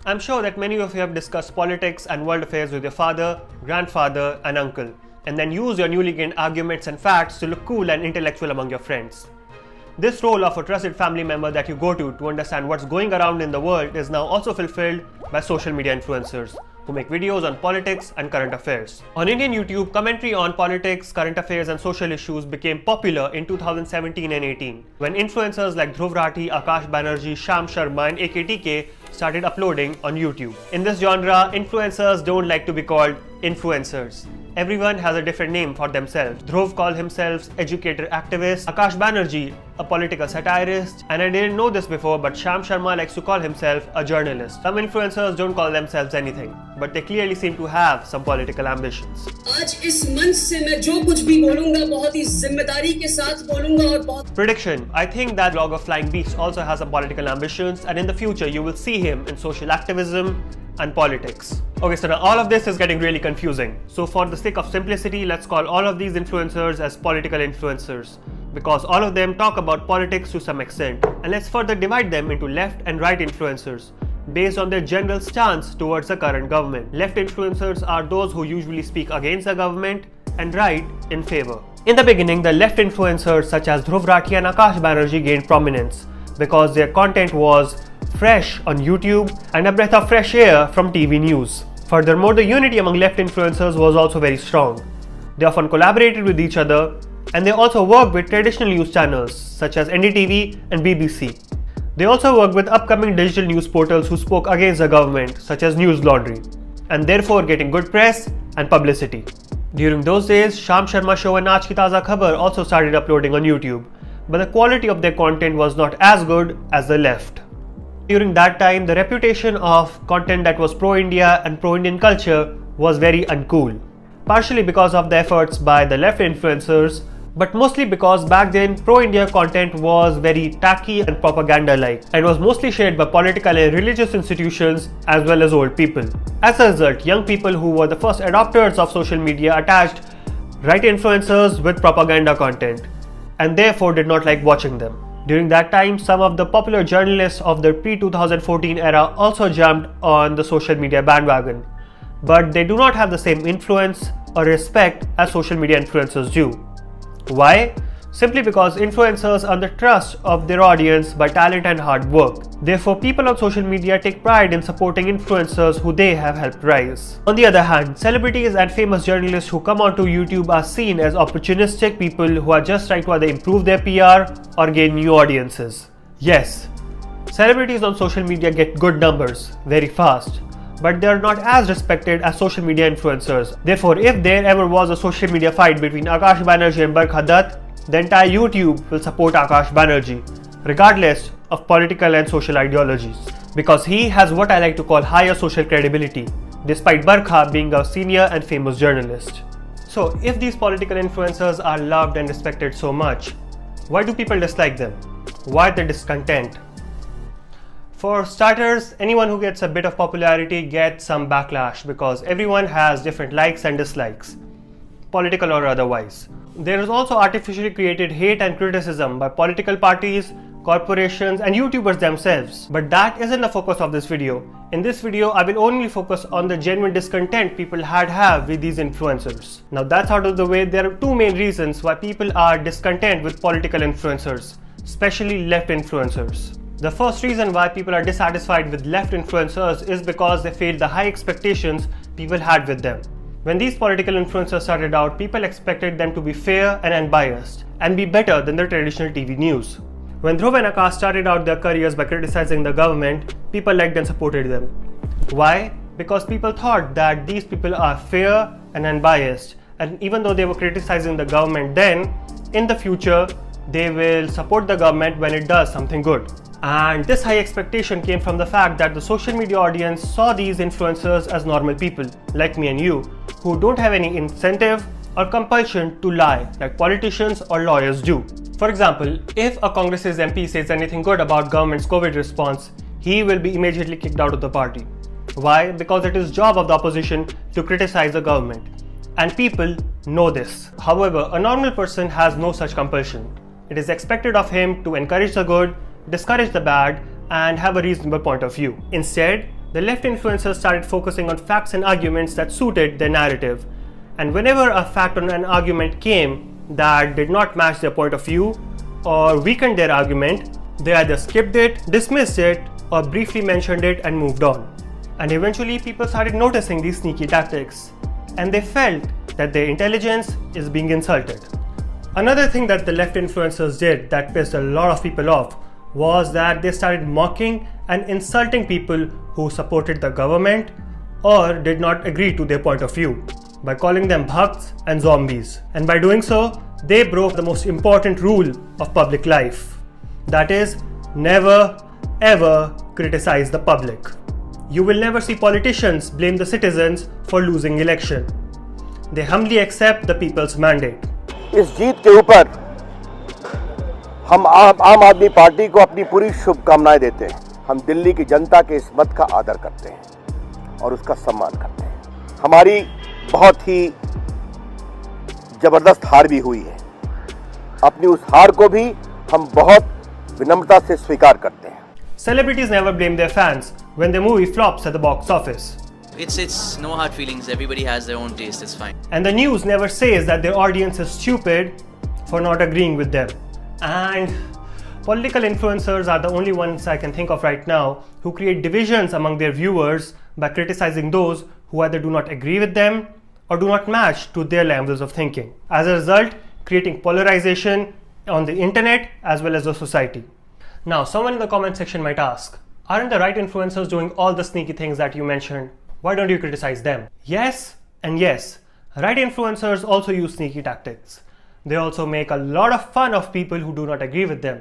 I'm sure that many of you have discussed politics and world affairs with your father, grandfather, and uncle, and then use your newly gained arguments and facts to look cool and intellectual among your friends. This role of a trusted family member that you go to understand what's going around in the world is now also fulfilled by social media influencers who make videos on politics and current affairs. On Indian YouTube, commentary on politics, current affairs and social issues became popular in 2017 and 18 when influencers like Dhruv Rathee, Akash Banerjee, Sham Sharma and AKTK started uploading on YouTube. In this genre, influencers don't like to be called influencers. Everyone has a different name for themselves. Dhruv called himself educator activist, Akash Banerjee a political satirist, and I didn't know this before, but Sham Sharma likes to call himself a journalist. Some influencers don't call themselves anything, but they clearly seem to have some political ambitions. आज इस मंच से मैं जो कुछ भी बोलूंगा बहुत ही जिम्मेदारी के साथ बोलूंगा और बहुत Prediction: I think that vlogger Flying Beast also has some political ambitions, and in the future you will see him in social activism and politics. Okay, so now all of this is getting really confusing. So for the sake of simplicity, let's call all of these influencers as political influencers, because all of them talk about politics to some extent. And let's further divide them into left and right influencers based on their general stance towards the current government. Left influencers are those who usually speak against the government, and right in favor. In the beginning, the left influencers such as Dhruv Rathee and Akash Banerjee gained prominence because their content was fresh on YouTube and a breath of fresh air from TV news. Furthermore, the unity among left influencers was also very strong. They often collaborated with each other, and they also worked with traditional news channels such as NDTV and BBC. They also worked with upcoming digital news portals who spoke against the government such as News Laundry, and therefore getting good press and publicity. During those days, Sham Sharma Show and Aaj Ki Taza Khabar also started uploading on YouTube, but the quality of their content was not as good as the left. During that time, the reputation of content that was pro-India and pro-Indian culture was very uncool, partially because of the efforts by the left influencers, but mostly because back then pro-India content was very tacky and propaganda-like and was mostly shared by political and religious institutions as well as old people. As a result, young people who were the first adopters of social media attached right influencers with propaganda content and therefore did not like watching them. During that time, some of the popular journalists of the pre-2014 era also jumped on the social media bandwagon, but they do not have the same influence or respect as social media influencers do. Why? Simply because influencers earn the trust of their audience by talent and hard work. Therefore, people on social media take pride in supporting influencers who they have helped rise. On the other hand, celebrities and famous journalists who come onto YouTube are seen as opportunistic people who are just trying to either improve their PR or gain new audiences. Yes, celebrities on social media get good numbers very fast, but they are not as respected as social media influencers. Therefore, if there ever was a social media fight between Akash Banerjee and Barkha Dutt, the entire YouTube will support Akash Banerjee, regardless of political and social ideologies, because he has what I like to call higher social credibility, despite Barkha being a senior and famous journalist. So, if these political influencers are loved and respected so much, why do people dislike them? Why the discontent? For starters, anyone who gets a bit of popularity gets some backlash because everyone has different likes and dislikes, political or otherwise. There is also artificially created hate and criticism by political parties, corporations and YouTubers themselves. But that isn't the focus of this video. In this video, I will only focus on the genuine discontent people have with these influencers. Now that's out of the way, there are two main reasons why people are discontent with political influencers, especially left influencers. The first reason why people are dissatisfied with left influencers is because they failed the high expectations people had with them. When these political influencers started out, people expected them to be fair and unbiased and be better than the traditional TV news. When Dhruv and Akash started out their careers by criticizing the government, people liked and supported them. Why? Because people thought that these people are fair and unbiased, and even though they were criticizing the government then, in the future, they will support the government when it does something good. And this high expectation came from the fact that the social media audience saw these influencers as normal people, like me and you, who don't have any incentive or compulsion to lie like politicians or lawyers do. For example, if a Congress's MP says anything good about government's COVID response, he will be immediately kicked out of the party. Why? Because it is job of the opposition to criticize the government. And people know this. However, a normal person has no such compulsion. It is expected of him to encourage the good, discourage the bad, and have a reasonable point of view. Instead, the left influencers started focusing on facts and arguments that suited their narrative. And whenever a fact or an argument came that did not match their point of view or weakened their argument, they either skipped it, dismissed it, or briefly mentioned it and moved on. And eventually people started noticing these sneaky tactics, and they felt that their intelligence is being insulted. Another thing that the left influencers did that pissed a lot of people off was that they started mocking and insulting people who supported the government or did not agree to their point of view by calling them bhakts and zombies. And by doing so, they broke the most important rule of public life. That is, never ever criticize the public. You will never see politicians blame the citizens for losing election. They humbly accept the people's mandate. इस जीत के ऊपर हम आम आदमी party को अपनी पूरी शुभकामनाएं देते हैं। हम दिल्ली की जनता के इस मत का आदर करते हैं और उसका सम्मान करते हैं। हमारी बहुत ही जबरदस्त हार भी हुई है। अपनी उस हार को भी हम बहुत विनम्रता से स्वीकार करते हैं। Celebrities never blame their fans when their movie flops at the box office. It's no hard feelings. Everybody has their own taste. It's fine. And the news never says that their audience is stupid for not agreeing with them. And political influencers are the only ones I can think of right now who create divisions among their viewers by criticizing those who either do not agree with them or do not match to their levels of thinking. As a result, creating polarization on the internet as well as the society. Now, someone in the comment section might ask, aren't the right influencers doing all the sneaky things that you mentioned? Why don't you criticize them? Yes and yes. Right influencers also use sneaky tactics. They also make a lot of fun of people who do not agree with them.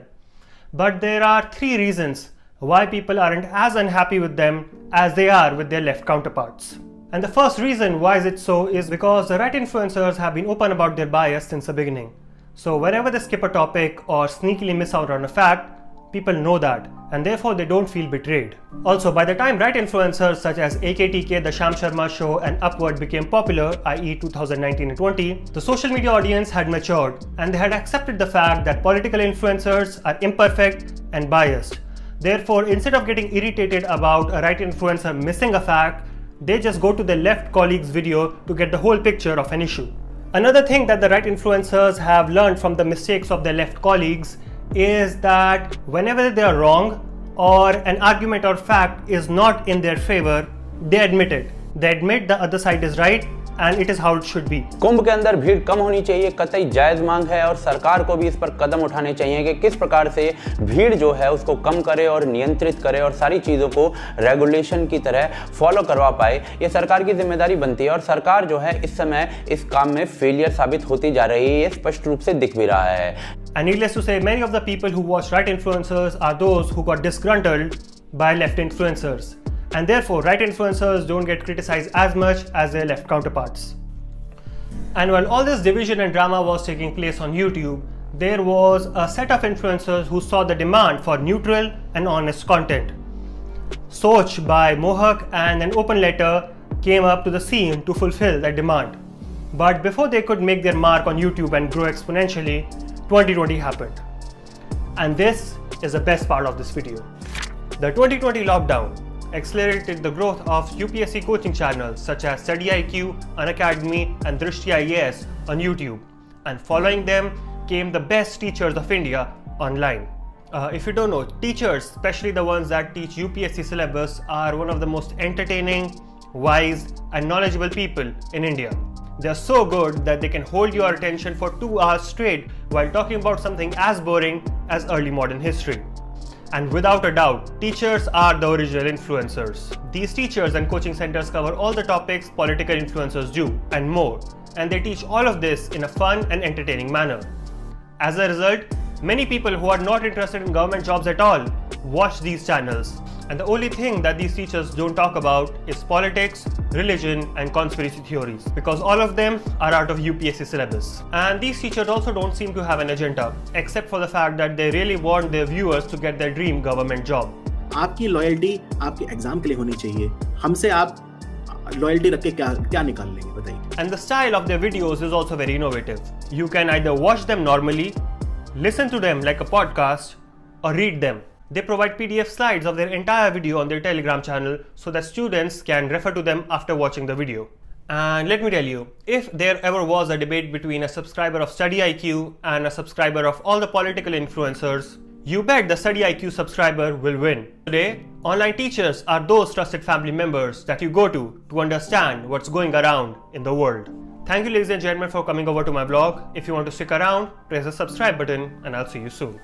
But there are 3 reasons why people aren't as unhappy with them as they are with their left counterparts. And the first reason why is it so is because the right influencers have been open about their bias since the beginning. So whenever they skip a topic or sneakily miss out on a fact, people know that, and therefore they don't feel betrayed. Also, by the time right influencers such as AKTK, the Sham show and Upward became popular, i.e. 2019 and 20, the social media audience had matured and they had accepted the fact that political influencers are imperfect and biased. Therefore, instead of getting irritated about a right influencer missing a fact, they just go to their left colleague's video to get the whole picture of an issue. Another thing that the right influencers have learned from the mistakes of their left colleagues is that whenever they are wrong or an argument or fact is not in their favor, they admit it. They admit the other side is right and it is how it should be. कुंभ के अंदर भीड़ कम होनी चाहिए, कतई जायज मांग है और सरकार को भी इस पर कदम उठाने चाहिए कि किस प्रकार से भीड़ जो है उसको कम करे और नियंत्रित करे और सारी चीज़ों को रेगुलेशन की तरह फॉलो करवा पाए। ये सरकार की जिम्मेदारी बनती है और सरकार जो है इस समय इस काम में फेलियर साबित होती जा रही है, ये स्पष्ट रूप से दिख भी रहा है। And needless to say, many of the people who watch right influencers are those who got disgruntled by left influencers. And therefore, right influencers don't get criticized as much as their left counterparts. And while all this division and drama was taking place on YouTube, there was a set of influencers who saw the demand for neutral and honest content. Soch by Mohak and an open letter came up to the scene to fulfill that demand. But before they could make their mark on YouTube and grow exponentially, 2020 happened. And this is the best part of this video. The 2020 lockdown accelerated the growth of UPSC coaching channels such as StudyIQ, Unacademy and Drishti IAS on YouTube. And following them came the best teachers of India online. If you don't know, teachers, especially the ones that teach UPSC syllabus, are one of the most entertaining, wise and knowledgeable people in India. They are so good that they can hold your attention for 2 hours straight while talking about something as boring as early modern history. And without a doubt, teachers are the original influencers. These teachers and coaching centers cover all the topics political influencers do and more. And they teach all of this in a fun and entertaining manner. As a result, many people who are not interested in government jobs at all watch these channels. And the only thing that these teachers don't talk about is politics, religion and conspiracy theories, because all of them are out of UPSC syllabus. And these teachers also don't seem to have an agenda, except for the fact that they really want their viewers to get their dream government job. आपकी loyalty आपके exam के लिए होनी चाहिए। हमसे आप loyalty रख के क्या निकाल लेंगे बताइए। And the style of their videos is also very innovative. You can either watch them normally, listen to them like a podcast, or read them. They provide PDF slides of their entire video on their Telegram channel so that students can refer to them after watching the video. And let me tell you, if there ever was a debate between a subscriber of Study IQ and a subscriber of all the political influencers, you bet the Study IQ subscriber will win. Today, online teachers are those trusted family members that you go to understand what's going around in the world. Thank you ladies and gentlemen for coming over to my vlog. If you want to stick around, press the subscribe button and I'll see you soon.